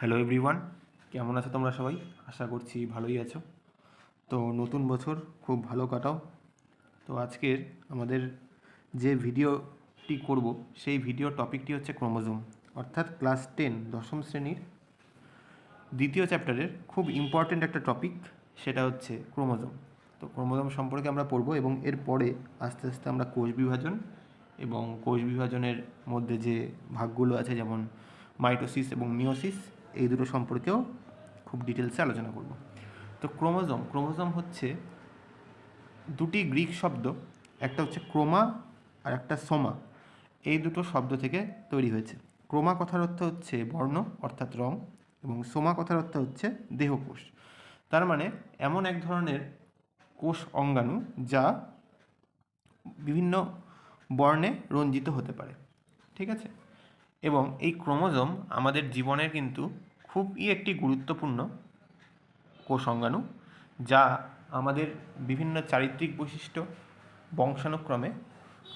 Hello everyone, কেমন আছো তোমরা সবাই? আশা করছি ভালোই আছো। তো নতুন বছর খুব ভালো কাটাও। তো আজকের আমাদের যে ভিডিওটি করব সেই ভিডিও টপিকটি হচ্ছে ক্রোমোজোম, অর্থাৎ ক্লাস 10 দশম শ্রেণীর দ্বিতীয় চ্যাপ্টারের খুব ইম্পর্ট্যান্ট একটা টপিক, সেটা হচ্ছে ক্রোমোজোম। তো ক্রোমোজোম সম্পর্কে আমরা পড়ব এবং এরপরে আস্তে আস্তে আমরা কোষ বিভাজন এবং কোষ বিভাজনের মধ্যে যে ভাগগুলো আছে, যেমন মাইটোসিস এবং মিওসিস, এই দুটো সম্পর্কেও খুব ডিটেলসে আলোচনা করব। তো ক্রোমোজোম হচ্ছে দুটি গ্রিক শব্দ, একটা হচ্ছে ক্রোমা আর একটা সোমা। এই দুটো শব্দ থেকে তৈরি হয়েছে। ক্রোমা কথার অর্থ হচ্ছে বর্ণ অর্থাৎ রং, এবং সোমা কথার অর্থ হচ্ছে দেহকোষ। তার মানে এমন এক ধরনের কোষ অঙ্গাণু যা বিভিন্ন বর্ণে রঞ্জিত হতে পারে, ঠিক আছে? এবং এই ক্রোমোজোম আমাদের জীবনের কিন্তু খুবই একটি গুরুত্বপূর্ণ কোষ অঙ্গাণু, যা আমাদের বিভিন্ন চারিত্রিক বৈশিষ্ট্য বংশানুক্রমে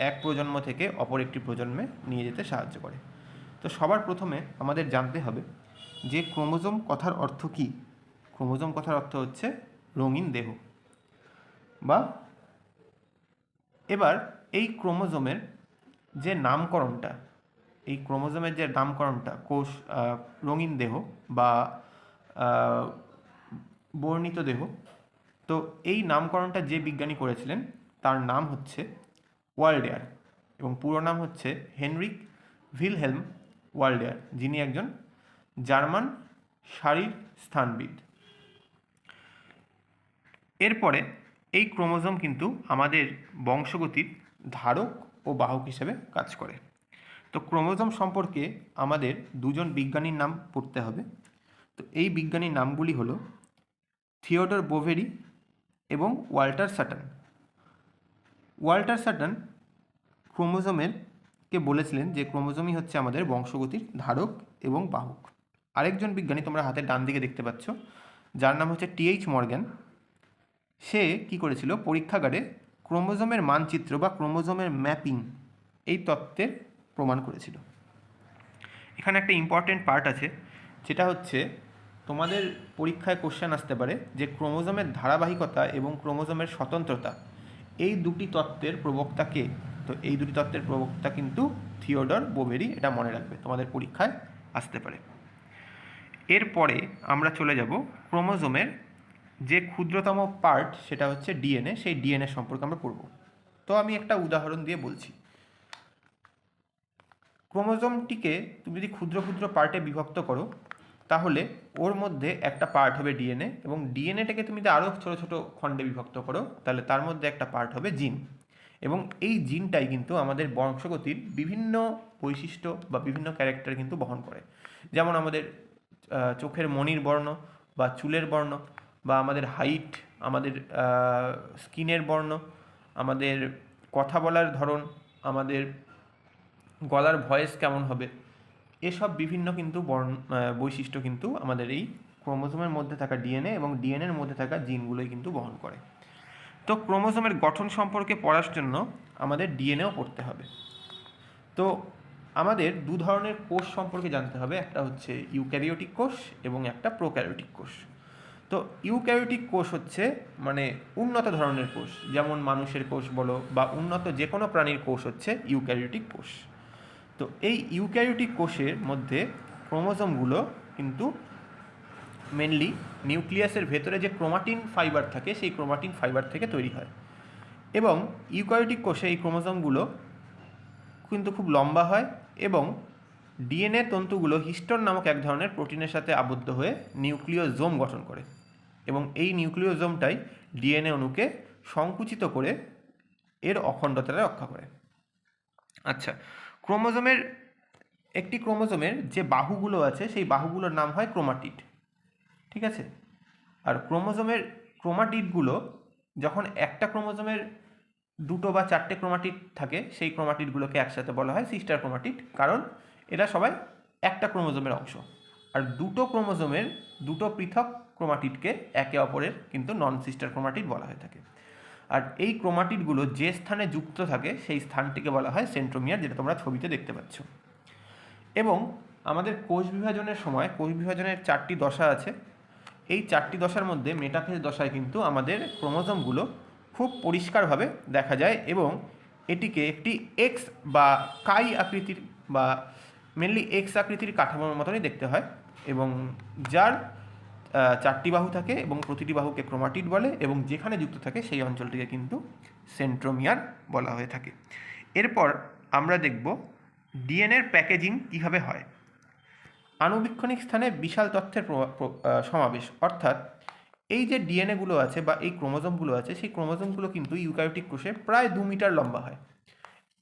এক প্রজন্ম থেকে অপর একটি প্রজন্মে নিয়ে যেতে সাহায্য করে। তো সবার প্রথমে আমাদের জানতে হবে যে ক্রোমোজোম কথার অর্থ কী। ক্রোমোজোম কথার অর্থ হচ্ছে রঙিন দেহ। বা এবার এই ক্রোমোজোমের যে নামকরণটা, কোষ, রঙিন দেহ বা বর্ণিত দেহ, তো এই নামকরণটা যে বিজ্ঞানী করেছিলেন তার নাম হচ্ছে ওয়াল্ডেয়ার, এবং পুরো নাম হচ্ছে হেনরিক ভিলহেলম ওয়াল্ডেয়ার, যিনি একজন জার্মান শারীরস্থানবিদ। এরপরে এই ক্রোমোজোম কিন্তু আমাদের বংশগতির ধারক ও বাহক হিসেবে কাজ করে। তো ক্রোমোজোম সম্পর্কে আমাদের দুজন বিজ্ঞানীর নাম পড়তে হবে। তো এই বিজ্ঞানীর নামগুলি হলো থিওডর বোভেরি এবং ওয়াল্টার সাটন। ওয়াল্টার সাটন কে বলেছিলেন যে ক্রোমোজোমই হচ্ছে আমাদের বংশগতির ধারক এবং বাহক। আরেকজন বিজ্ঞানী তোমরা হাতের ডান দিকে দেখতে পাচ্ছ, যার নাম হচ্ছে টি.এইচ মর্গ্যান। সে কি করেছিল, পরীক্ষাগারে ক্রোমোজোমের মানচিত্র বা ক্রোমোজোমের ম্যাপিং এই তত্ত্বের প্রমাণ করেছিল। এখানে একটা ইম্পর্টেন্ট পার্ট আছে, যেটা হচ্ছে তোমাদের পরীক্ষায় কোশ্চেন আসতে পারে যে ক্রোমোজোমের ধারাবাহিকতা এবং ক্রোমোজোমের স্বতন্ত্রতা, এই দুটি তত্ত্বের প্রবক্তা কে? তো এই দুটি তত্ত্বের প্রবক্তা কিন্তু থিওডর বোভেরি, এটা মনে রাখবে, তোমাদের পরীক্ষায় আসতে পারে। এরপরে আমরা চলে যাব ক্রোমোজোমের যে ক্ষুদ্রতম পার্ট, সেটা হচ্ছে ডিএনএ। সেই ডিএনএ সম্পর্কে আমরা পড়ব। তো আমি একটা উদাহরণ দিয়ে বলছি। ক্রোমোজোমটিকে তুমি যদি ক্ষুদ্র ক্ষুদ্র পার্টে বিভক্ত করো, তাহলে ওর মধ্যে একটা পার্ট হবে ডিএনএ, এবং ডিএনএটাকে তুমি যদি আরও ছোটো ছোটো খণ্ডে বিভক্ত করো, তাহলে তার মধ্যে একটা পার্ট হবে জিন। এবং এই জিনটাই কিন্তু আমাদের বংশগতির বিভিন্ন বৈশিষ্ট্য বা বিভিন্ন ক্যারেক্টার কিন্তু বহন করে। যেমন আমাদের চোখের মণির বর্ণ বা চুলের বর্ণ, বা আমাদের হাইট, আমাদের স্কিনের বর্ণ, আমাদের কথা বলার ধরন, আমাদের গলার ভয়েস কেমন হবে, এসব বিভিন্ন কিন্তু বৈশিষ্ট্য কিন্তু আমাদের এই ক্রোমোজোমের মধ্যে থাকা ডিএনএ এবং ডিএনএর মধ্যে থাকা জিনগুলোই কিন্তু বহন করে। তো ক্রোমোজোমের গঠন সম্পর্কে পড়ার জন্য আমাদের ডিএনএও পড়তে হবে। তো আমাদের দু ধরনের কোষ সম্পর্কে জানতে হবে, একটা হচ্ছে ইউক্যারিওটিক কোষ এবং একটা প্রোক্যারিওটিক কোষ। তো ইউক্যারিওটিক কোষ হচ্ছে মানে উন্নত ধরনের কোষ, যেমন মানুষের কোষ বলো বা উন্নত যে কোনো প্রাণীর কোষ হচ্ছে ইউক্যারিওটিক কোষ। তো এই ইউক্যারিওটিক কোষের মধ্যে ক্রোমোজোমগুলো কিন্তু মেনলি নিউক্লিয়াসের ভেতরে যে ক্রোমাটিন ফাইবার থাকে, সেই ক্রোমাটিন ফাইবার থেকে তৈরি হয়। এবং ইউক্যারিওটিক কোষে এই ক্রোমোজোমগুলো কিন্তু খুব লম্বা হয়, এবং ডিএনএ তন্তুগুলো হিস্টোন নামক এক ধরনের প্রোটিনের সাথে আবদ্ধ হয়ে নিউক্লিওজোম গঠন করে, এবং এই নিউক্লিওজোমটাই ডিএনএ অণুকে সংকুচিত করে এর অখণ্ডতা রক্ষা করে। আচ্ছা, একটি ক্রোমোজোমের যে বাহুগুলো আছে, সেই বাহুগুলোর নাম হয় ক্রোমাটিড, ঠিক আছে? আর ক্রোমাটিডগুলো যখন একটা ক্রোমোজোমের দুটো বা চারটে ক্রোমাটিড থাকে, সেই ক্রোমাটিডগুলোকে একসাথে বলা হয় সিস্টার ক্রোমাটিড, কারণ এরা সবাই একটা ক্রোমোজোমের অংশ। আর দুটো ক্রোমোজোমের দুটো পৃথক ক্রোমাটিডকে একে অপরের কিন্তু নন সিস্টার ক্রোমাটিড বলা হয়ে থাকে। আর এই ক্রোমাটিডগুলো যে স্থানে যুক্ত থাকে, সেই স্থানটিকে বলা হয় সেন্ট্রোমিয়ার, যেটা তোমরা ছবিতে দেখতে পাচ্ছ। এবং আমাদের কোষ বিভাজনের সময় কোষ বিভাজনের 4টি দশা আছে। এই 4টি দশার মধ্যে মেটাফেজ দশায় কিন্তু আমাদের ক্রোমোজোমগুলো খুব পরিষ্কারভাবে দেখা যায় এবং এটিকে একটি এক্স বা কাই আকৃতির বা মেনলি এক্স আকৃতির কাঠামোর মতনই দেখতে হয় এবং যার 4টি বাহু থাকে এবং প্রতিটি বাহুকে ক্রোমাটিড বলে এবং যেখানে যুক্ত থাকে সেই অঞ্চলটিকে কিন্তু সেন্ট্রোমিয়ার বলা হয়ে থাকে। এরপর আমরা দেখব ডিএনএর প্যাকেজিং কীভাবে হয়। আণুবীক্ষণিক স্থানে বিশাল তথ্যের সমাবেশ, অর্থাৎ এই যে ডিএনএগুলো আছে বা এই ক্রোমোজোমগুলো আছে সেই ক্রোমোজোমগুলো কিন্তু ইউক্যারিওটিক কোষে প্রায় 2 মিটার লম্বা হয়।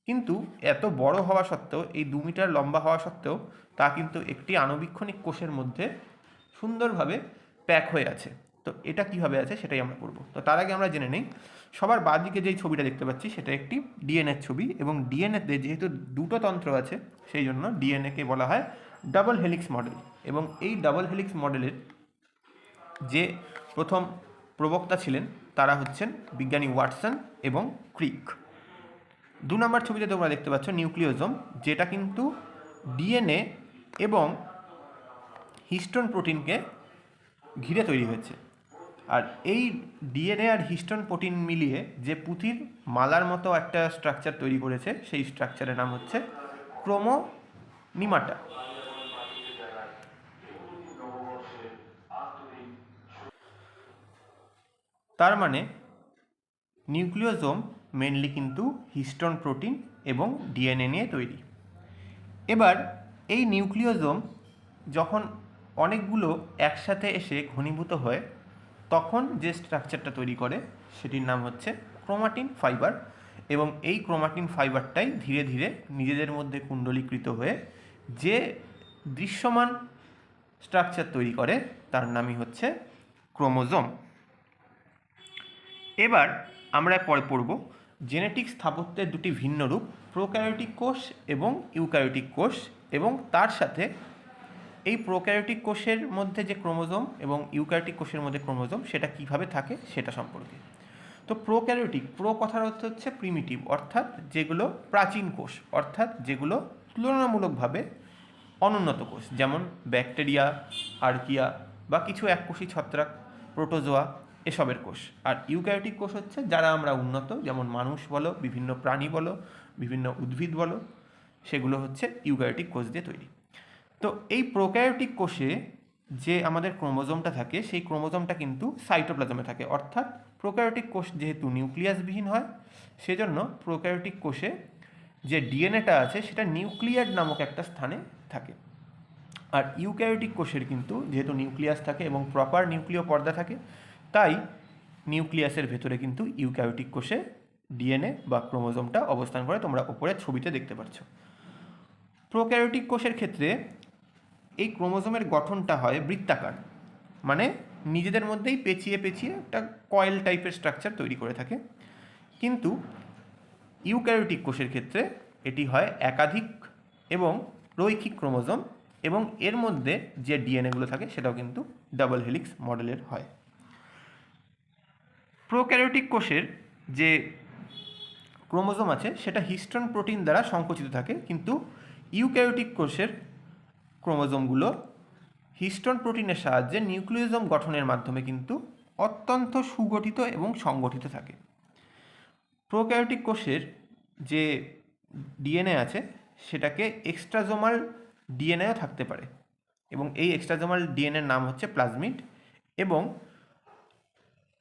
কিন্তু এত বড় হওয়া সত্ত্বেও, এই 2 মিটার লম্বা হওয়া সত্ত্বেও তা কিন্তু একটি আণুবীক্ষণিক কোষের মধ্যে সুন্দরভাবে প্যাক হয়ে আছে। তো এটা কীভাবে আছে সেটাই আমরা করব। তো তার আগে আমরা জেনে নেই, সবার বাঁদিকে যেই ছবিটা দেখতে পাচ্ছি সেটা একটি ডিএনএর ছবি এবং ডিএনএতে যেহেতু দুটো তন্ত্র আছে সেই জন্য ডিএনএকে বলা হয় ডাবল হেলিক্স মডেল। এবং এই ডাবল হেলিক্স মডেলের যে প্রথম প্রবক্তা ছিলেন তারা হচ্ছেন বিজ্ঞানী ওয়াটসন এবং ক্রিক। 2 নম্বর ছবিতে তোমরা দেখতে পাচ্ছ নিউক্লিওজোম, যেটা কিন্তু ডিএনএ এবং হিস্টোন প্রোটিনকে ঘিরে তৈরি হয়েছে। আর এই ডিএনএ আর হিস্টোন প্রোটিন মিলিয়ে যে পুঁতির মালার মতো একটা স্ট্রাকচার তৈরি করেছে সেই স্ট্রাকচারের নাম হচ্ছে ক্রোমোনিমাটা। তার মানে নিউক্লিওজোম মেনলি কিন্তু হিস্টোন প্রোটিন এবং ডিএনএ নিয়ে তৈরি। এবার এই নিউক্লিওজোম যখন অনেকগুলো একসাথে এসে ঘনীভূত হয় তখন যে স্ট্রাকচারটা তৈরি করে সেটির নাম হচ্ছে ক্রোমাটিন ফাইবার এবং এই ক্রোমাটিন ফাইবারটাই ধীরে ধীরে নিজেদের মধ্যে কুণ্ডলীকৃত হয়ে যে দৃশ্যমান স্ট্রাকচার তৈরি করে তার নামই হচ্ছে ক্রোমোজোম। এবার আমরা পরে পড়ব জেনেটিক স্থাপত্যের দুটি ভিন্ন রূপ, প্রোক্যারিওটিক কোষ এবং ইউক্যারিওটিক কোষ, এবং তার সাথে এই প্রোক্যারিওটিক কোষের মধ্যে যে ক্রোমোজোম এবং ইউক্যারিওটিক কোষের মধ্যে ক্রোমোজোম সেটা কিভাবে থাকে সেটা সম্পর্কে। তো প্রোক্যারিওটিক, প্রো কথার অর্থ হচ্ছে প্রিমিটিভ, অর্থাৎ যেগুলো প্রাচীন কোষ, অর্থাৎ যেগুলো তুলনামূলকভাবে অনুন্নত কোষ, যেমন ব্যাকটেরিয়া, আর্কিয়া বা কিছু এককোষী ছত্রাক, প্রোটোজোয়া এসবের কোষ। আর ইউক্যারিওটিক কোষ হচ্ছে যারা আমরা উন্নত, যেমন মানুষ বলো, বিভিন্ন প্রাণী বলো, বিভিন্ন উদ্ভিদ বলো, সেগুলো হচ্ছে ইউক্যারিওটিক কোষ দিয়ে তৈরি। তো এই প্রোক্যারিওটিক কোষে যে আমাদের ক্রোমোজোমটা থাকে সেই ক্রোমোজোমটা কিন্তু সাইটোপ্লাজমে থাকে, অর্থাৎ প্রোক্যারিওটিক কোষ যেহেতু নিউক্লিয়াসবিহীন হয় সেজন্য প্রোক্যারিওটিক কোষে যে ডিএনএটা আছে সেটা নিউক্লিয়ার নামক একটা স্থানে থাকে। আর ইউক্যারিওটিক কোষের কিন্তু যেহেতু নিউক্লিয়াস থাকে এবং প্রপার নিউক্লিয় পর্দা থাকে, তাই নিউক্লিয়াসের ভেতরে কিন্তু ইউক্যারিওটিক কোষে ডিএনএ বা ক্রোমোজোমটা অবস্থান করে, তোমরা উপরের ছবিতে দেখতে পাচ্ছ। প্রোক্যারিওটিক কোষের ক্ষেত্রে এই ক্রোমোজোমের গঠনটা হয় বৃত্তাকার, মানে নিজেদের মধ্যেই পেঁচিয়ে পেঁচিয়ে একটা কয়েল টাইপের স্ট্রাকচার তৈরি করে থাকে। কিন্তু ইউক্যারিওটিক কোষের ক্ষেত্রে এটি হয় একাধিক এবং রৈখিক ক্রোমোজোম এবং এর মধ্যে যে ডিএনএগুলো থাকে সেটাও কিন্তু ডাবল হেলিক্স মডেলের হয়। প্রোক্যারিওটিক কোষের যে ক্রোমোজোম আছে সেটা হিস্টোন প্রোটিন দ্বারা সংকুচিত থাকে, কিন্তু ইউক্যারিওটিক কোষের ক্রোমোজোমগুলো হিস্টোন প্রোটিনের সাহায্যে নিউক্লিওজোম গঠনের মাধ্যমে কিন্তু অত্যন্ত সুগঠিত এবং সংগঠিত থাকে। প্রোক্যারিওটিক কোষের যে ডিএনএ আছে সেটাকে এক্সট্রাজোমাল ডিএনএও থাকতে পারে এবং এই এক্সট্রাজোমাল ডিএনএর নাম হচ্ছে প্লাজমিড, এবং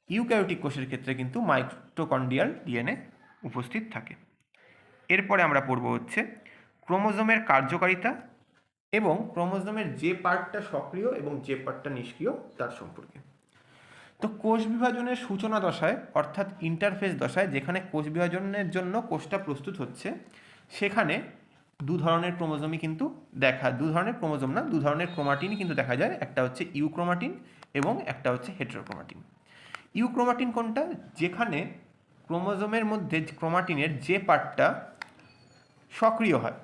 ইউক্যারিওটিক কোষের ক্ষেত্রে কিন্তু মাইটোকন্ড্রিয়াল ডিএনএ উপস্থিত থাকে। এরপরে আমরা পড়ব হচ্ছে ক্রোমোজোমের কার্যকারিতা এবং ক্রোমোজোমের যে পার্টটা সক্রিয় এবং যে পার্টটা নিষ্ক্রিয় তার সম্পর্কে। তো কোষ বিভাজনের সূচনা দশায় অর্থাৎ ইন্টারফেস দশায়, যেখানে কোষ বিভাজনের জন্য কোষটা প্রস্তুত হচ্ছে, সেখানে দু ধরনের ক্রোমোজোমই কিন্তু দু ধরনের ক্রোমোজোম না, 2 ধরনের ক্রোমাটিনই কিন্তু দেখা যায়। একটা হচ্ছে ইউক্রোমাটিন এবং একটা হচ্ছে হেটেরোক্রোমাটিন। ইউক্রোমাটিন কোনটা? যেখানে ক্রোমোজোমের মধ্যে ক্রোমাটিনের যে পার্টটা সক্রিয় হয়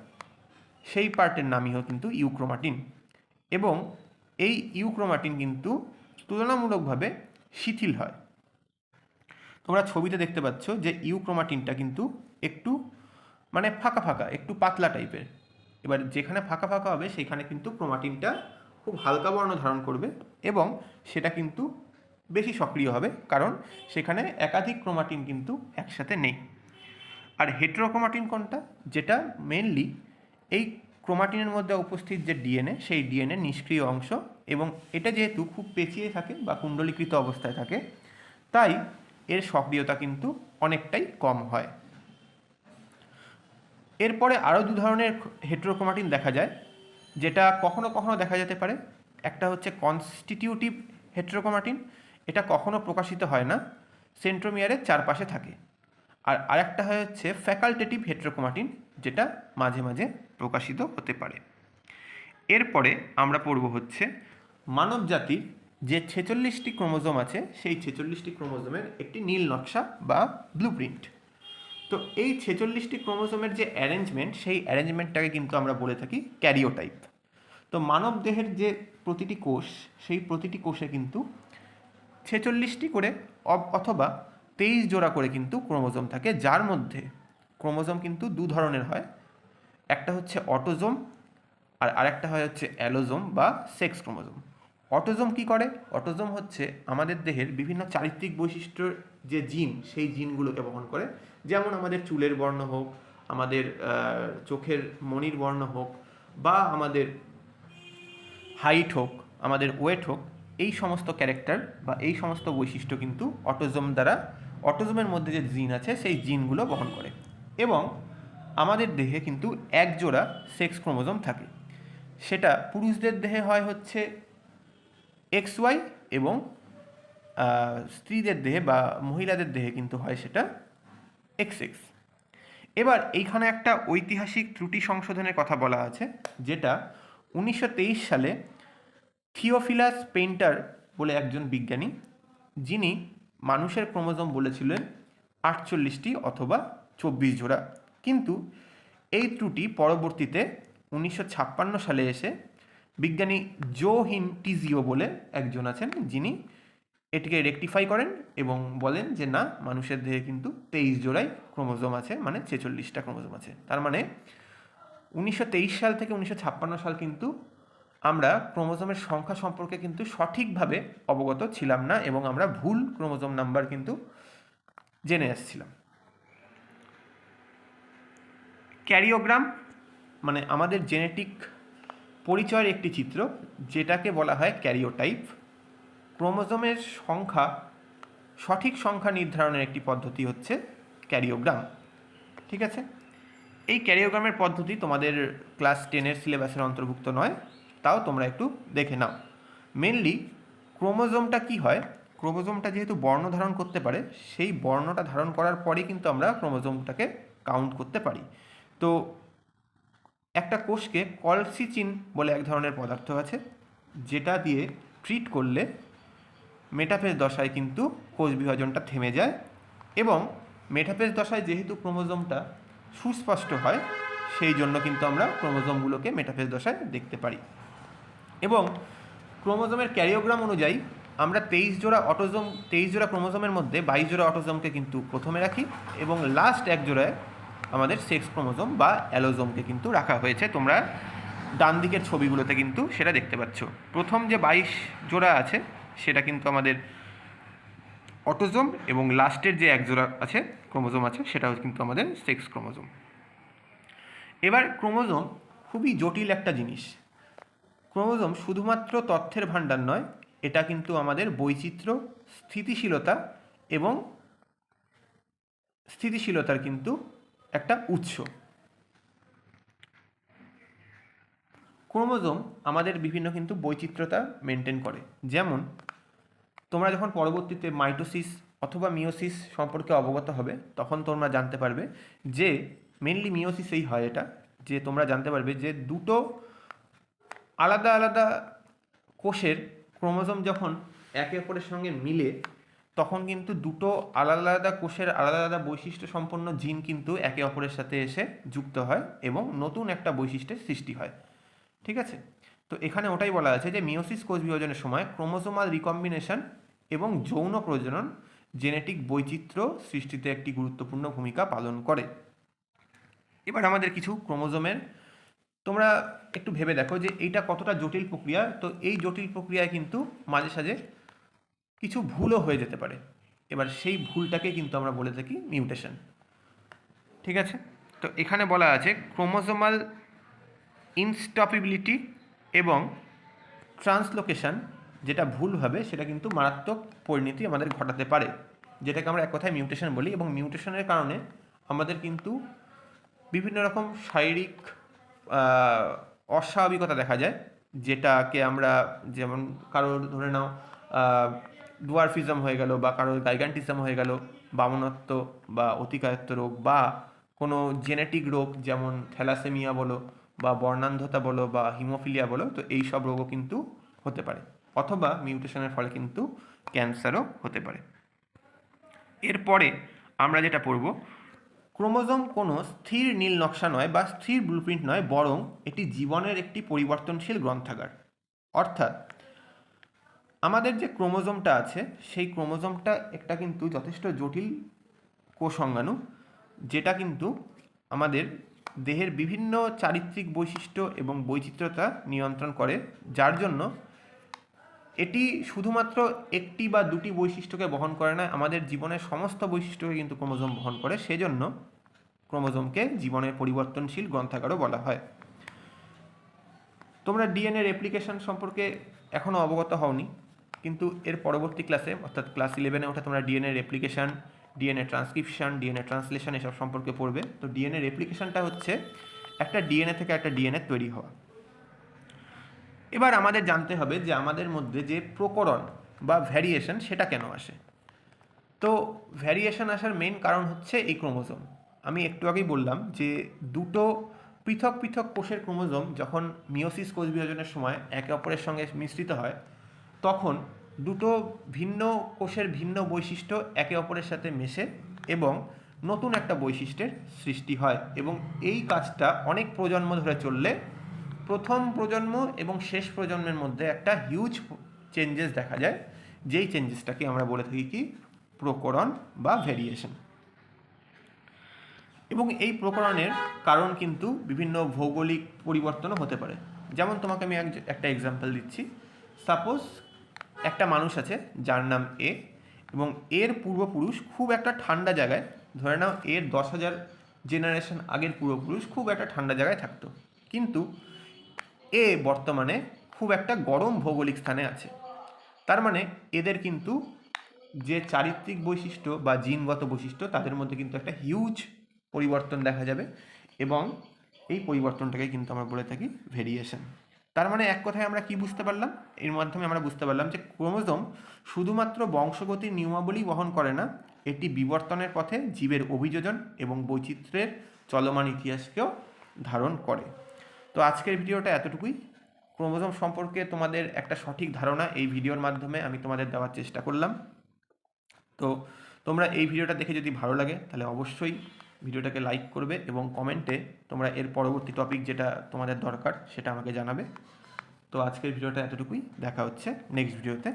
সেই পার্টের নামই কিন্তু ইউক্রোমাটিন, এবং এই ইউক্রোমাটিন কিন্তু তুলনামূলকভাবে শিথিল হয়। তোমরা ছবিতে দেখতে পাচ্ছ যে ইউক্রোমাটিনটা কিন্তু একটু মানে ফাঁকা ফাঁকা, একটু পাতলা টাইপের, এবার যেখানে ফাঁকা ফাঁকা হবে সেখানে কিন্তু ক্রোমাটিনটা খুব হালকা বর্ণ ধারণ করবে এবং সেটা কিন্তু বেশি সক্রিয় হবে, কারণ সেখানে একাধিক ক্রোমাটিন কিন্তু একসাথে নেই। আর হেটেরোক্রোমাটিন কোনটা? যেটা মেনলি এই ক্রোমাটিনের মধ্যে উপস্থিত যে ডিএনএ, সেই ডিএনএ নিষ্ক্রিয় অংশ, এবং এটা যেহেতু খুব পেঁচিয়ে থাকে বা কুণ্ডলীকৃত অবস্থায় থাকে, তাই এর সক্রিয়তা কিন্তু অনেকটাই কম হয়। এরপরে আরও দু ধরনের হেটেরোক্রোমাটিন দেখা যায়, যেটা কখনো কখনো দেখা যেতে পারে। একটা হচ্ছে কনস্টিটিউটিভ হেটেরোক্রোমাটিন, এটা কখনো প্রকাশিত হয় না, সেন্ট্রোমিয়ারের চারপাশে থাকে। আর আরেকটা হচ্ছে ফ্যাকাল্টেটিভ হেটেরোক্রোমাটিন, যেটা মাঝে মাঝে প্রকাশিত হতে পারে। এরপরে আমরা পড়ব হচ্ছে মানব জাতির যে 46টি ক্রোমোজোম আছে, সেই 46টি ক্রোমোজোমের একটি নীল নকশা বা ব্লুপ্রিন্ট। তো এই 46টি ক্রোমোজোমের যে অ্যারেঞ্জমেন্ট, সেই অ্যারেঞ্জমেন্টটাকে কিন্তু আমরা বলে থাকি ক্যারিওটাইপ। তো মানব দেহের যে প্রতিটি কোষ, সেই প্রতিটি কোষে কিন্তু 46টি করে অথবা 23 জোড়া করে কিন্তু ক্রোমোজোম থাকে, যার মধ্যে ক্রোমোজোম কিন্তু দু ধরনের হয়। একটা হচ্ছে অটোজোম আর আরেকটা হয় হচ্ছে অ্যালোজোম বা সেক্স ক্রোমোজোম। অটোজোম কি করে? অটোজোম হচ্ছে আমাদের দেহের বিভিন্ন চারিত্রিক বৈশিষ্ট্যর যে জিন, সেই জিনগুলোকে বহন করে। যেমন আমাদের চুলের বর্ণ হোক, আমাদের চোখের মণির বর্ণ হোক, বা আমাদের হাইট হোক, আমাদের ওয়েট হোক, এই সমস্ত ক্যারেক্টার বা এই সমস্ত বৈশিষ্ট্য কিন্তু অটোজোমের মধ্যে যে জিন আছে, সেই জিনগুলো বহন করে। এবং আমাদের দেহে কিন্তু এক জোড়া সেক্স ক্রোমোজোম থাকে। সেটা পুরুষদের দেহে হয় হচ্ছে XY, এবং স্ত্রীদের দেহে বা মহিলাদের দেহে কিন্তু হয় সেটা XX। এবার এইখানে একটা ঐতিহাসিক ত্রুটি সংশোধনের কথা বলা আছে, যেটা 1923 সালে থিওফিলাস পেইন্টার বলে একজন বিজ্ঞানী, যিনি মানুষের ক্রোমোজোম বলেছিলেন 48টি অথবা 24 জোড়া। কিন্তু এই ত্রুটি পরবর্তীতে 1956 সালে এসে বিজ্ঞানী জো হিন্টিজিও বলে একজন আছেন, যিনি এটিকে রেকটিফাই করেন এবং বলেন যে না, মানুষের দেহে কিন্তু 23 জোড়াই ক্রোমোজোম আছে, মানে 46টা ক্রোমোজোম আছে। তার মানে 1923 সাল থেকে 1956 সাল কিন্তু আমরা ক্রোমোজোমের সংখ্যা সম্পর্কে কিন্তু সঠিকভাবে অবগত ছিলাম না, এবং আমরা ভুল ক্রোমোজোম নাম্বার কিন্তু জেনে আসছিলাম। ক্যারিওগ্রাম মানে আমাদের জেনেটিক পরিচয়ের একটি চিত্র, যেটাকে বলা হয় ক্যারিওটাইপ। ক্রোমোজোমের সংখ্যা, সঠিক সংখ্যা নির্ধারণের একটি পদ্ধতি হচ্ছে ক্যারিওগ্রাম। ঠিক আছে, এই ক্যারিওগ্রামের পদ্ধতি তোমাদের ক্লাস 10-এর সিলেবাসের অন্তর্ভুক্ত নয়, তাও তোমরা একটু দেখে নাও। মেনলি ক্রোমোজোমটা কি হয়, ক্রোমোজোমটা যেহেতু বর্ণ ধারণ করতে পারে, সেই বর্ণটা ধারণ করার পরেই কিন্তু আমরা ক্রোমোজোমটাকে কাউন্ট করতে পারি। তো একটা কোষকে কলসিচিন বলে এক ধরনের পদার্থ আছে, যেটা দিয়ে ট্রিট করলে মেটাফেজ দশায় কিন্তু কোষ বিভাজনটা থেমে যায়, এবং মেটাফেজ দশায় যেহেতু ক্রোমোজোমটা সুস্পষ্ট হয়, সেই জন্য কিন্তু আমরা ক্রোমোজোমগুলোকে মেটাফেজ দশায় দেখতে পারি। এবং ক্রোমোজোমের ক্যারিওগ্রাম অনুযায়ী আমরা 23 জোড়া ক্রোমোজোমের মধ্যে 22 জোড়া অটোজোমকে কিন্তু প্রথমে রাখি, এবং লাস্ট এক জোড়ায় আমাদের সেক্স ক্রোমোজোম বা অ্যালোজোমকে কিন্তু রাখা হয়েছে। তোমরা ডান দিকের ছবিগুলোতে কিন্তু সেটা দেখতে পাচ্ছ। প্রথম যে 22 জোড়া আছে সেটা কিন্তু আমাদের অটোজোম, এবং লাস্টের যে এক জোড়া আছে ক্রোমোজোম আছে, সেটাও কিন্তু আমাদের সেক্স ক্রোমোজোম। এবার ক্রোমোজোম খুবই জটিল একটা জিনিস। ক্রোমোজোম শুধুমাত্র তথ্যের ভাণ্ডার নয়, এটা কিন্তু আমাদের বৈচিত্র্য, স্থিতিশীলতার কিন্তু একটা উৎস। ক্রোমোজোম আমাদের বিভিন্ন কিন্তু বৈচিত্র্যতা মেনটেন করে। যেমন তোমরা যখন পরবর্তীতে মাইটোসিস অথবা মিওসিস সম্পর্কে অবগত হবে, তখন তোমরা জানতে পারবে যে মেনলি মিওসিসেই হয় এটা, যে তোমরা জানতে পারবে যে দুটো আলাদা আলাদা কোষের ক্রোমোজোম যখন একে অপরের সঙ্গে মিলে, তখন কিন্তু দুটো আলাদা আলাদা কোষের আলাদা আলাদা বৈশিষ্ট্য সম্পন্ন জিন কিন্তু একে অপরের সাথে এসে যুক্ত হয় এবং নতুন একটা বৈশিষ্ট্যের সৃষ্টি হয়। ঠিক আছে, তো এখানে ওটাই বলা আছে যে মিওসিস কোষ বিভাজনের সময় ক্রোমোজোমাল রিকম্বিনেশন এবং যৌন প্রজনন জেনেটিক বৈচিত্র্য সৃষ্টিতে একটি গুরুত্বপূর্ণ ভূমিকা পালন করে। এবার আমাদের কিছু ক্রোমোজোমের তোমরা একটু ভেবে দেখো যে এইটা কতটা জটিল প্রক্রিয়া। তো এই জটিল প্রক্রিয়ায় কিন্তু মাঝে সাঝে কিছু ভুলও হয়ে যেতে পারে। এবার সেই ভুলটাকে কিন্তু আমরা বলে থাকি মিউটেশন। ঠিক আছে, তো এখানে বলা আছে ক্রোমোজোমাল ইনস্টপেবিলিটি এবং ট্রান্সলোকেশন যেটা ভুল হবে সেটা কিন্তু মারাত্মক পরিণতি আমাদের ঘটাতে পারে, যেটাকে আমরা এক কথায় মিউটেশন বলি। এবং মিউটেশনের কারণে আমাদের কিন্তু বিভিন্ন রকম শারীরিক অস্বাভাবিকতা দেখা যায়, যেটাকে আমরা যেমন কারোর ধরে নাও ডুয়ারফিজম হয়ে গেল, বা কারোর গাইগান্টিজম হয়ে গেল, বামনত্ব বা অতিকায়ত্ব রোগ, বা কোনো জেনেটিক রোগ যেমন থ্যালাসেমিয়া বলো বা বর্ণান্ধতা বলো বা হিমোফিলিয়া বলো, তো এই সব রোগও কিন্তু হতে পারে। অথবা মিউটেশনের ফলে কিন্তু ক্যান্সারও হতে পারে। এরপরে আমরা যেটা পড়ব, ক্রোমোজোম কোনো স্থির নীল নকশা নয় বা স্থির ব্লুপ্রিন্ট নয়, বরং এটি জীবনের একটি পরিবর্তনশীল গ্রন্থাগার। অর্থাৎ আমাদের যে ক্রোমোজোমটা আছে সেই ক্রোমোজোমটা একটা কিন্তু যথেষ্ট জটিল কোষাঙ্গাণু, যেটা কিন্তু আমাদের দেহের বিভিন্ন চারিত্রিক বৈশিষ্ট্য এবং বৈচিত্র্যতা নিয়ন্ত্রণ করে, যার জন্য এটি শুধুমাত্র একটি বা দুটি বৈশিষ্ট্যকে বহন করে না, আমাদের জীবনের সমস্ত বৈশিষ্ট্যকে কিন্তু ক্রোমোজোম বহন করে। সেজন্য ক্রোমোজোমকে জীবনের পরিবর্তনশীল গ্রন্থাগারও বলা হয়। তোমরা ডিএনএ রেপ্লিকেশন সম্পর্কে এখনও অবগত হওনি, কিন্তু এর পরবর্তী ক্লাসে অর্থাৎ ক্লাস 11-এ ওঠা তোমরা DNA replication, DNA transcription, DNA translation এসব সম্পর্কে পড়বে। তো ডিএনএ রেপ্লিকেশনটা হচ্ছে একটা ডিএনএ থেকে একটা ডিএনএ তৈরি হওয়া। এবার আমাদের জানতে হবে যে আমাদের মধ্যে যে প্রকরণ বা ভ্যারিয়েশন সেটা কেন আসে। তো ভ্যারিয়েশন আসার মেইন কারণ হচ্ছে এই ক্রোমোজোম। আমি একটু আগেই বললাম যে দুটো পৃথক পৃথক কোষের ক্রোমোজোম যখন মিওসিস কোষ বিভাজনের সময় একে অপরের সঙ্গে মিশ্রিত হয়, তখন দুটো ভিন্ন কোষের ভিন্ন বৈশিষ্ট্য একে অপরের সাথে মেশে এবং নতুন একটা বৈশিষ্ট্যের সৃষ্টি হয়। এবং এই কাজটা অনেক প্রজন্ম ধরে চললে প্রথম প্রজন্ম এবং শেষ প্রজন্মের মধ্যে একটা হিউজ চেঞ্জেস দেখা যায়, যেই চেঞ্জেসটাকে আমরা বলে থাকি কি প্রকরণ বা ভেরিয়েশন। এবং এই প্রকরণের কারণ কিন্তু বিভিন্ন ভৌগোলিক পরিবর্তনও হতে পারে। যেমন তোমাকে আমি একটা এক্সাম্পল দিচ্ছি। সাপোজ একটা মানুষ আছে যার নাম এ, এবং এর পূর্বপুরুষ খুব একটা ঠান্ডা জায়গায়, ধরে নাও এর 10,000 জেনারেশন আগের পূর্বপুরুষ খুব একটা ঠান্ডা জায়গায় থাকতো, কিন্তু এ বর্তমানে খুব একটা গরম ভৌগোলিক স্থানে আছে। তার মানে এদের কিন্তু যে চারিত্রিক বৈশিষ্ট্য বা জিনগত বৈশিষ্ট্য তাদের মধ্যে কিন্তু একটা হিউজ পরিবর্তন দেখা যাবে, এবং এই পরিবর্তনটাকে কিন্তু আমরা বলে থাকি ভেরিয়েশন। তার মানে এক কথায় আমরা কি বুঝতে পারলাম, এর মাধ্যমে আমরা বুঝতে পারলাম যে ক্রোমোজোম শুধুমাত্র বংশগতির নিয়মাবলী বহন করে না, এটি বিবর্তনের পথে জীবের অভিযোজন এবং বৈচিত্র্যের চলমান ইতিহাসকেও ধারণ করে। তো আজকের ভিডিওটা এতটুকুই। ক্রোমোজোম সম্পর্কে তোমাদের একটা সঠিক ধারণা এই ভিডিওর মাধ্যমে আমি তোমাদের দেওয়ার চেষ্টা করলাম। তো তোমরা এই ভিডিওটা দেখে যদি ভালো লাগে তাহলে অবশ্যই ভিডিওটাকে লাইক করবে এবং কমেন্টে তোমরা এর পরবর্তী টপিক যেটা তোমাদের দরকার সেটা আমাকে জানাবে। তো আজকের ভিডিওটা এতটুকুই, দেখা হচ্ছে নেক্সট ভিডিওতে।